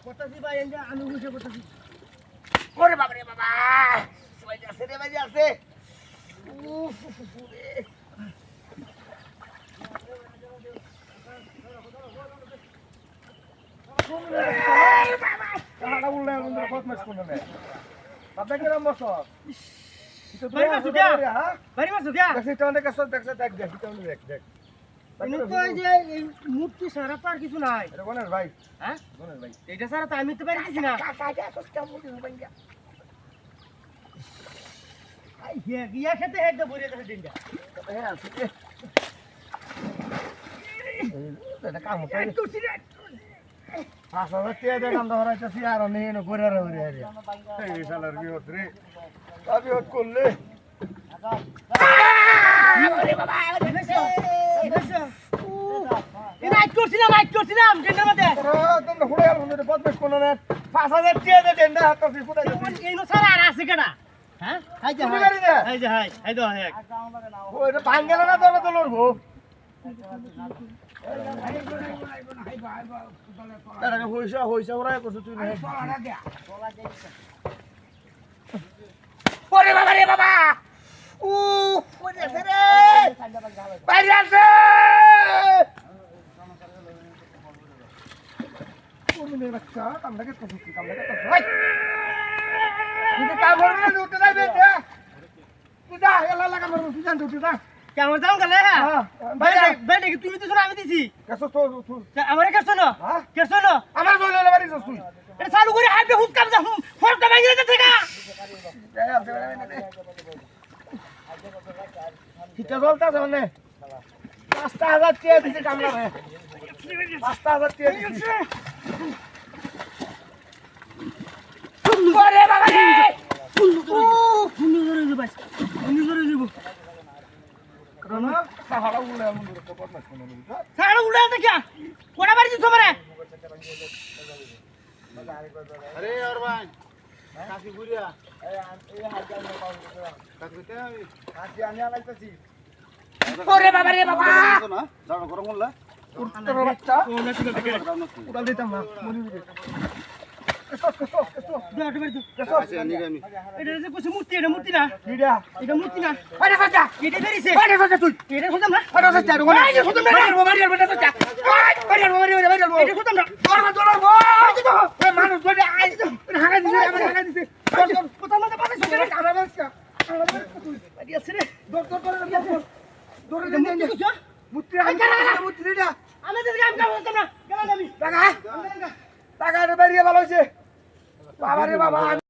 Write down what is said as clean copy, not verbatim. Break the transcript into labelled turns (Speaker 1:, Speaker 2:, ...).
Speaker 1: পটাশি ভাই এই যে আমি উঠে পটাশি
Speaker 2: ওরে বাবা রে বাবা সবাই আছে রে ভাই আছে উফ রে টাকাটা উল্লে আমাদের বদমাশ কোন না বাবা কেরাম বসো
Speaker 1: ভাই মাসু কে ভাই মাসু কে
Speaker 2: দেখছিস অনেক কাছে দেখছ দেখ দেখ দেখ দেখ
Speaker 1: কিন্তু তো এই যে এই মূর্তি সারা তো আর কিছু নাই
Speaker 2: এটা কোনের ভাই
Speaker 1: হ্যাঁ
Speaker 2: কোনের ভাই
Speaker 1: এইটা সারা তো আমি তো পারি কিছু না
Speaker 2: কাকা সস্তা মূর্তি ভাই
Speaker 1: আই গিয়া খেতে হেড ভরে গেছে দিনটা
Speaker 2: হ্যাঁ আছে এটা কাম করে
Speaker 1: একটু সিরে
Speaker 2: আসা হচ্ছে দেখ আমরা হরাইতেছি আর নেই না ঘুরে ঘুরে আরে এই শালার বিহত রে বিহত করলে আরে বাবা
Speaker 1: মাইক করছিলাম ডেন্ডার মধ্যে
Speaker 2: তোমরা হুড়ে আর মধ্যে বদমাশ কোন না 5000 টাকা দে ডেন্ডা হাতছি কোথায় যাচ্ছে
Speaker 1: এই নো সারা আর আছে কেডা হ্যাঁ হাই যা হাই যা হাই দো হাই
Speaker 2: ওইটা ভাঙ গেল না তোরা তো লড়বো তারা হইসা হইসা ওরা কইছ তুই না ওরে বাবা রে বাবা উ ওরে আছে রে বাইরে আছে ওরে নে বাচ্চা কামড়া কত সুতি কামড়া কত ভাই তুই কামড় না উঠে যাবে তুই যা এলা লাগা মারব তুই জান তুই যা
Speaker 1: কেমন যাও গেলে
Speaker 2: হ্যাঁ
Speaker 1: ভাই ভাই কি তুমি দিছো না আমি দিছি
Speaker 2: কেসো তো
Speaker 1: আমারে কেছো না
Speaker 2: হ্যাঁ
Speaker 1: কেছো না
Speaker 2: আমার বলে বাড়ি যাস তুই
Speaker 1: এটা চালু করে হাইবে হুস কাম যা ফোনটা ভাঙি যাচ্ছে গা
Speaker 2: কিটা চলতা মানে 5000 টাকা দিছে কামলা ভাই 5000 টাকা দিছে ওরে বাবা রে
Speaker 1: ফুলু ধরে যাব ফুলু ধরে যাব
Speaker 2: রনা সাহারা উলে আমন তো বদমাশ কোন না
Speaker 1: সাড়া উড়া দে কি কোনা বাড়ি দিছো মারে
Speaker 2: আরে और भाई কাকি গুড়িয়া এই হাজার না পাউন কাকিতে আমি কাকি আমি আনাইতেছি ওরে বাবা রে বাবা না দাঁড়া গরম হল উত্তর বাচ্চা
Speaker 1: কোনা ঠিক আছে
Speaker 2: উড়াল দিতাম না মনি দিবে
Speaker 1: দাঁড়া বাড়ি
Speaker 2: কেসো নিগামি
Speaker 1: এটা যে কিছু মূর্তি এটা মূর্তি না
Speaker 2: নিডা
Speaker 1: এটা মূর্তি না
Speaker 2: আরে বাচ্চা
Speaker 1: এটা বেরিছে
Speaker 2: আরে বাচ্চা তুই
Speaker 1: এটা খোদাম না
Speaker 2: আরে বাচ্চা রো না আরে খোদাম না মারি বেটা বাচ্চা মারি
Speaker 1: এটা খোদাম না
Speaker 2: দৌড় এই মানুষ ধরে আই হাগা দিছে আমার হাগা দিছে
Speaker 1: কোথাও মধ্যে পাবে
Speaker 2: আরে বাচ্চা তুই
Speaker 1: বাড়ি আছে রে
Speaker 2: ডক্টর করে দৌড় দে
Speaker 1: মূর্তি কুছো
Speaker 2: মুত্রি মুত্রিটা
Speaker 1: আমি তো কাম করতাম না গেলাম আমি
Speaker 2: টাকা টাকা রে বাইরে ভালো হইছে বাবা রে বাবা